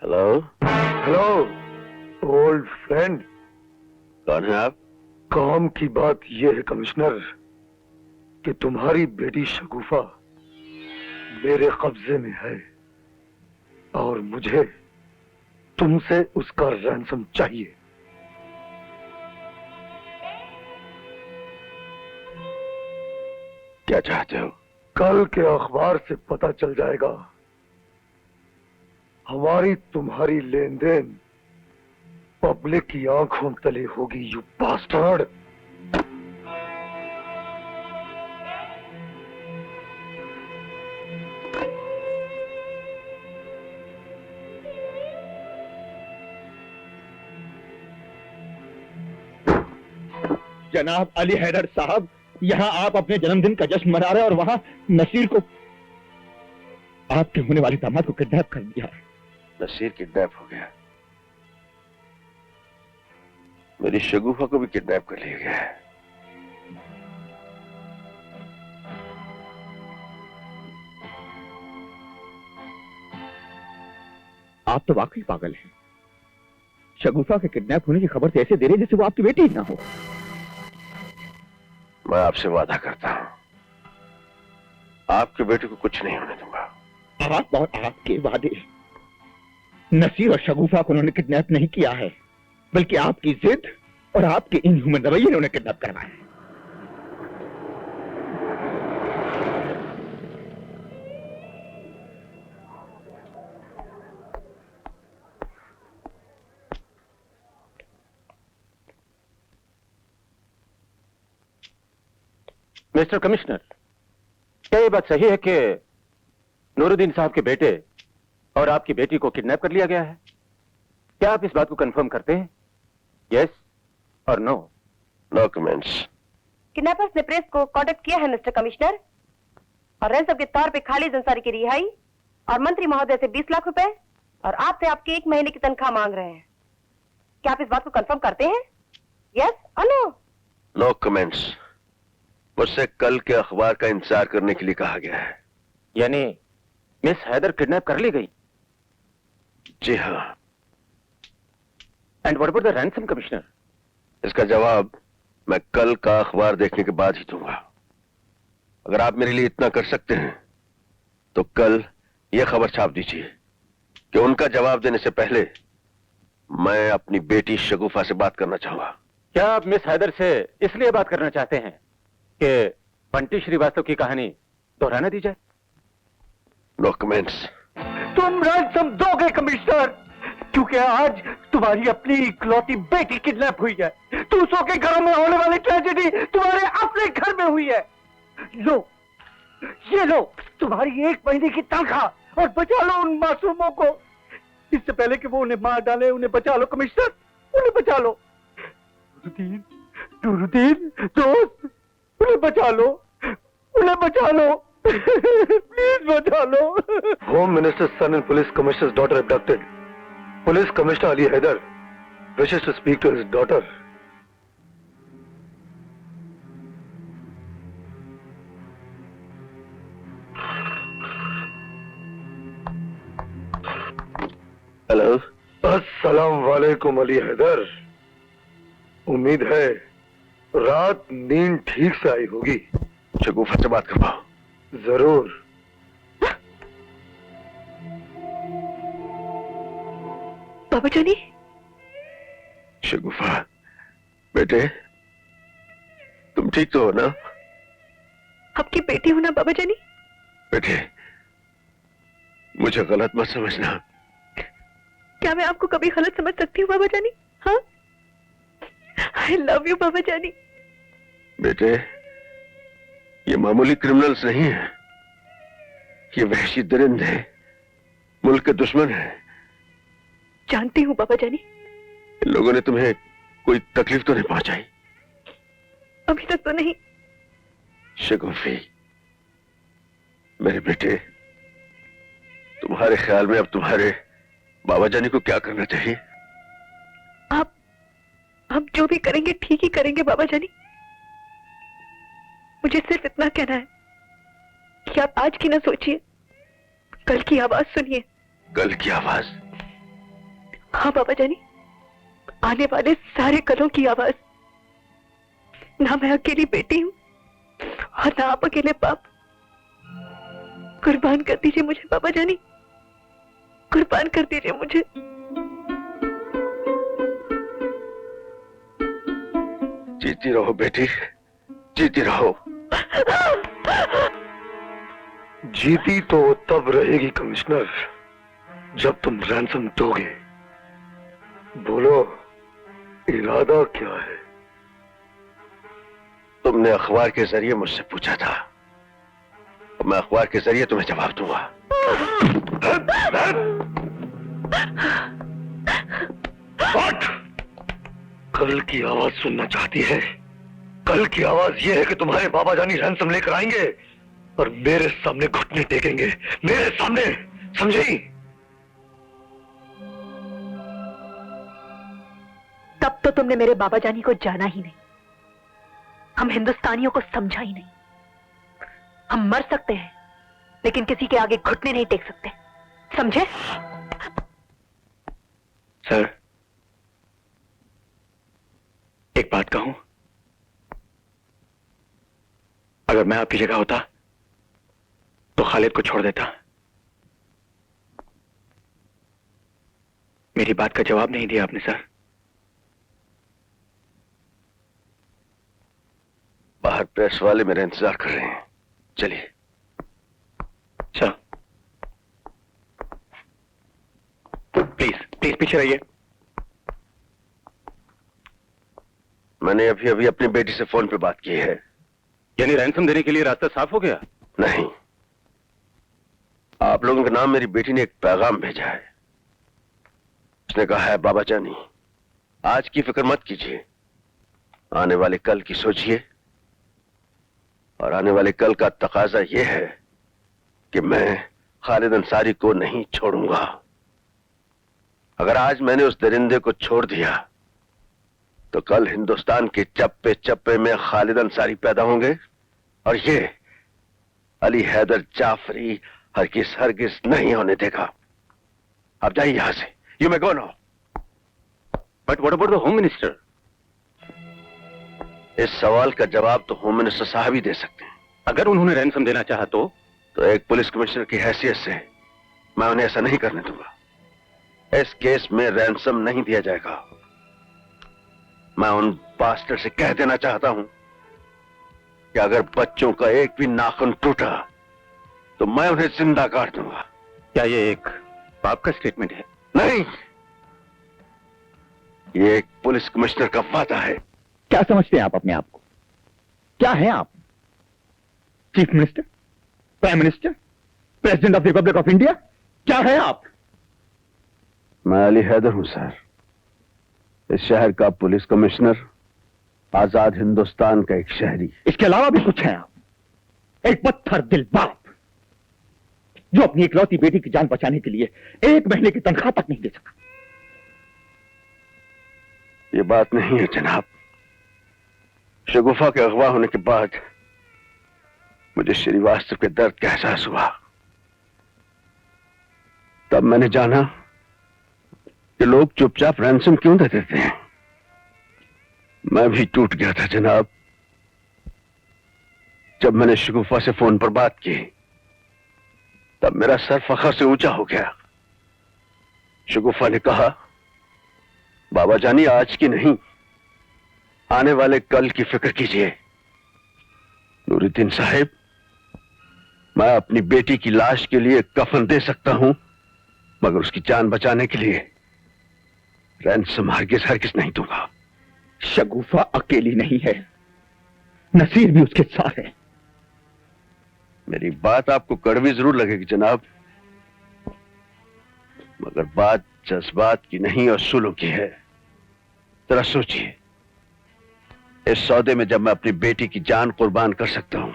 Hello. Hello old friend. कौन है आप? काम की बात यह है कमिश्नर कि तुम्हारी बेटी शगुफा मेरे कब्जे में है और मुझे तुमसे उसका रैंसम चाहिए। क्या चाहते हो? कल के अखबार से पता चल जाएगा हमारी तुम्हारी लेन देन पब्लिक की आंखों तले होगी। You bastard. जनाब अली हैदर साहब, यहाँ आप अपने जन्मदिन का जश्न मना रहे हैं और वहाँ नसीर को, आपके होने वाले दामाद को किडनैप कर दिया। नसीर किडनैप हो गया? मेरी शगुफा को भी किडनैप कर लिया गया है। आप तो वाकई पागल हैं। शगुफा के किडनैप होने की खबर तो ऐसे दे रहे जैसे वो आपकी बेटी ही ना हो। मैं आपसे वादा करता हूं, आपके बेटे को कुछ नहीं होने दूंगा। आप और आपके वादे। नसीर और शगुफा को उन्होंने किडनैप नहीं किया है, बल्कि आपकी जिद और आपके इनह्यूमन रवैये ने उन्हें किडनैप करवाया है। मिस्टर कमिश्नर, क्या ये बात सही है कि नूरुद्दीन साहब के बेटे और आपकी बेटी को किडनैप कर लिया गया है? क्या आप इस बात को कंफर्म करते हैं? यस और नो? No comments. किडनैपर्स ने प्रेस को कांटेक्ट किया है मिस्टर कमिश्नर, और रैंसम के तौर पे खालिद अंसारी की रिहाई और मंत्री महोदय से 20 लाख रुपए और आपसे आपकी 1 महीने की तनख्वाह मांग रहे हैं। क्या आप इस बात को कंफर्म करते हैं? यस और नो? No comments. मुझसे कल के अखबार का इंतजार करने के लिए कहा गया है। यानी मिस हैदर किडनैप कर ली गई? जी हाँ। And what about the ransom commissioner? इसका जवाब मैं कल का अखबार देखने के बाद ही दूंगा। अगर आप मेरे लिए इतना कर सकते हैं तो कल यह खबर छाप दीजिए कि उनका जवाब देने से पहले मैं अपनी बेटी शगुफा से बात करना चाहूंगा। क्या आप मिस हैदर से इसलिए बात करना चाहते हैं कि बंटी श्रीवास्तव की कहानी दोहराना दी जाए? No comments. तुम रैंसम दोगे कमिश्नर, क्योंकि आज तुम्हारी अपनी इकलौती बेटी किडनैप हुई है। दूसरों के घरों में होने वाली ट्रेजेडी तुम्हारे अपने घर में हुई है। लो, ये लो तुम्हारी 1 महीने की तनख्वाह और बचा लो उन मासूमों को। इससे पहले कि वो उन्हें मार डाले, उन्हें बचा लो कमिश्नर, उन्हें बचा लो। नूरुद्दीन दोस्त, उन्हें बचा लो, उन्हें बचा लो। प्लीज बचा लो। Home minister son and police commissioner's daughter abducted. Police commissioner Ali Haider wishes to speak to his daughter. Hello. अस्सलाम वालेकुम अली हैदर। उम्मीद है रात नींद ठीक से आई होगी। शगुफा से बात करवाओ। जरूर। बाबा जानी, शगुफा बेटे, तुम ठीक तो हो ना? आपकी बेटी हूं ना बाबा जानी? बेटे, मुझे गलत मत समझना। क्या मैं आपको कभी गलत समझ सकती हूँ बाबा जानी? हाँ, आई लव यू बाबा जानी। बेटे, ये मामूली क्रिमिनल्स नहीं है, ये वहशी दरिंदे हैं, मुल्क के दुश्मन हैं। जानती हूँ बाबा जानी। इन लोगों ने तुम्हें कोई तकलीफ तो नहीं पहुंचाई? अभी तक तो नहीं। शगुफी, मेरे बेटे, तुम्हारे ख्याल में अब तुम्हारे बाबा जानी को क्या करना चाहिए? आप जो भी करेंगे ठीक ही करेंगे बाबा जानी। मुझे सिर्फ इतना कहना है कि आप आज की ना सोचिए, कल की आवाज सुनिए। कल की आवाज? हाँ बाबा जानी, आने वाले सारे कलों की आवाज। ना मैं अकेली बेटी हूँ और ना आप अकेले बाप। कुर्बान कर दीजिए मुझे बाबा जानी, कुर्बान कर दीजिए मुझे। जीती रहो बेटी, जीती रहो। जीती तो तब रहेगी कमिश्नर जब तुम रैंसम दोगे। बोलो, इरादा क्या है? तुमने अखबार के जरिए मुझसे पूछा था, और मैं अखबार के जरिए तुम्हें जवाब दूंगा। हट! कल की आवाज सुनना चाहती है? कल की आवाज यह है कि तुम्हारे बाबा जानी रैंसम लेकर आएंगे और मेरे सामने घुटने टेकेंगे, मेरे सामने, समझी? तब तो तुमने मेरे बाबा जानी को जाना ही नहीं, हम हिंदुस्तानियों को समझा ही नहीं। हम मर सकते हैं लेकिन किसी के आगे घुटने नहीं टेक सकते, समझे? सर, एक बात कहूं, अगर मैं आपकी जगह होता तो खालिद को छोड़ देता। मेरी बात का जवाब नहीं दिया आपने सर। बाहर प्रेस वाले मेरा इंतजार कर रहे हैं, चलिए। सर प्लीज प्लीज पीछे रहिए। मैंने अभी अभी अपनी बेटी से फोन पे बात की है। यानी रैंसम देने के लिए रास्ता साफ हो गया? नहीं, आप लोगों के नाम मेरी बेटी ने एक पैगाम भेजा है। उसने कहा है, बाबा जानी, आज की फिक्र मत कीजिए, आने वाले कल की सोचिए। और आने वाले कल का तकाजा यह है कि मैं खालिद अंसारी को नहीं छोड़ूंगा। अगर आज मैंने उस दरिंदे को छोड़ दिया तो कल हिंदुस्तान के चप्पे चप्पे में खालिद अंसारी पैदा होंगे, और ये अली हैदर जाफरी हरगिज हरगिज नहीं होने देगा। आप जाइए यहां से, you may go now. But what about the home minister? इस सवाल का जवाब तो होम मिनिस्टर साहब ही दे सकते हैं। अगर उन्होंने रैंसम देना चाहा तो एक पुलिस कमिश्नर की हैसियत से मैं उन्हें ऐसा नहीं करने दूंगा। इस केस में रैंसम नहीं दिया जाएगा। मैं उन बास्टर से कह देना चाहता हूं कि अगर बच्चों का एक भी नाखून टूटा तो मैं उन्हें जिंदा काट दूंगा। क्या ये एक पाप का स्टेटमेंट है? नहीं, ये एक पुलिस कमिश्नर का वादा है। क्या समझते हैं आप अपने आप को? क्या हैं आप? Chief minister, prime minister, president of Republic of India? क्या है आप? मैं अली हैदर हूं सर, इस शहर का पुलिस कमिश्नर, आजाद हिंदुस्तान का एक शहरी। इसके अलावा भी कुछ है आप? एक पत्थर दिल बाप जो अपनी इकलौती बेटी की जान बचाने के लिए 1 महीने की तनख्वाह तक नहीं दे सका। ये बात नहीं है जनाब। शगुफा के अगवा होने के बाद मुझे श्रीवास्तव के दर्द का एहसास हुआ। तब मैंने जाना कि लोग चुपचाप रैंसम क्यों दे देते हैं। मैं भी टूट गया था जनाब। जब मैंने शगुफा से फोन पर बात की तब मेरा सर फखर से ऊंचा हो गया। शगुफा ने कहा, बाबा जानी, आज की नहीं, आने वाले कल की फिक्र कीजिए। नूरुद्दीन साहिब, मैं अपनी बेटी की लाश के लिए कफन दे सकता हूं, मगर उसकी जान बचाने के लिए रैंसम हरगिज हरगिज नहीं दूंगा। शगुफा अकेली नहीं है, नसीर भी उसके साथ है। मेरी बात आपको कड़वी जरूर लगेगी जनाब, मगर बात जज्बात की नहीं असूलों की है। जरा सोचिए, इस सौदे में जब मैं अपनी बेटी की जान कुर्बान कर सकता हूं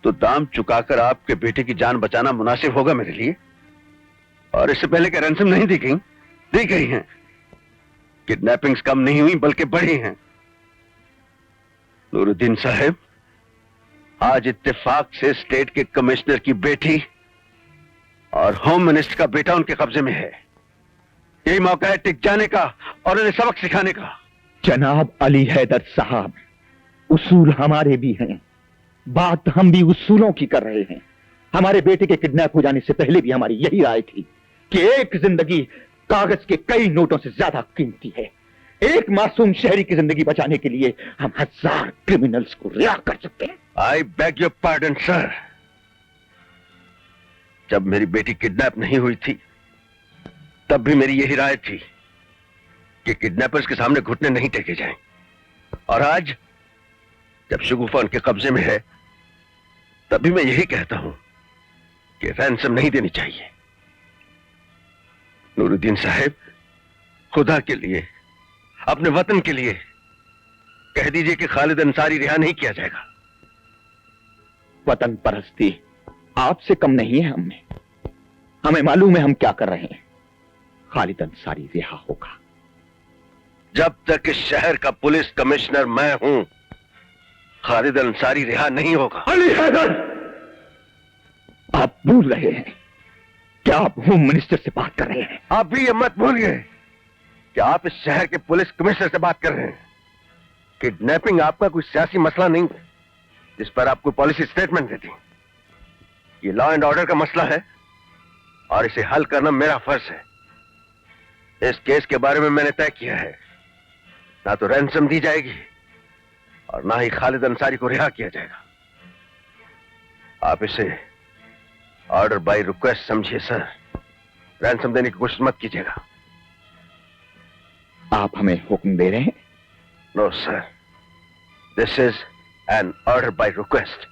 तो दाम चुकाकर आपके बेटे की जान बचाना मुनासिब होगा मेरे लिए। और इससे पहले कि रैंसम नहीं दी गई हैं। किडनैपिंग्स कम नहीं हुई बल्कि बढ़ी हैं। नूरुद्दीन साहब, आज इत्तेफाक से स्टेट के कमिश्नर की बेटी और होम मिनिस्टर का बेटा उनके कब्जे में है। यही मौका है टिक जाने का और उन्हें सबक सिखाने का। जनाब अली हैदर साहब, उसूल हमारे भी हैं, बात हम भी उसूलों की कर रहे हैं। हमारे बेटे के किडनैप हो जाने से पहले भी हमारी यही राय थी कि एक जिंदगी कागज के कई नोटों से ज्यादा कीमती है। एक मासूम शहरी की जिंदगी बचाने के लिए हम 1000 क्रिमिनल्स को रिहा कर सकते हैं। I beg your pardon sir. जब मेरी बेटी किडनैप नहीं हुई थी तब भी मेरी यही राय थी कि किडनैपर्स के सामने घुटने नहीं टेके जाएं। और आज जब शगुफा उनके कब्जे में है तब भी मैं यही कहता हूं कि रैंसम नहीं देनी चाहिए। नूरुद्दीन साहब, खुदा के लिए, अपने वतन के लिए कह दीजिए कि खालिद अंसारी रिहा नहीं किया जाएगा। वतन परस्ती आपसे कम नहीं है हमें मालूम है हम क्या कर रहे हैं। खालिद अंसारी रिहा होगा। जब तक इस शहर का पुलिस कमिश्नर मैं हूं, खालिद अंसारी रिहा नहीं होगा। अली हैदर, आप भूल रहे हैं कि आप होम मिनिस्टर से बात कर रहे हैं। आप भी ये मत भूलिए कि आप इस शहर के पुलिस कमिश्नर से बात कर रहे हैं। किडनैपिंग आपका कोई सियासी मसला नहीं है जिस पर आप कोई पॉलिसी स्टेटमेंट देती। ये लॉ एंड ऑर्डर का मसला है और इसे हल करना मेरा फर्ज है। इस केस के बारे में मैंने तय किया है, ना तो रैंसम दी जाएगी और ना ही खालिद अंसारी को रिहा किया जाएगा। आप इसे ऑर्डर बाय रिक्वेस्ट समझिए सर। रैंसम देने की कोशिश मत कीजिएगा। आप हमें हुक्म दे रहे हैं? No sir, this is an order by request.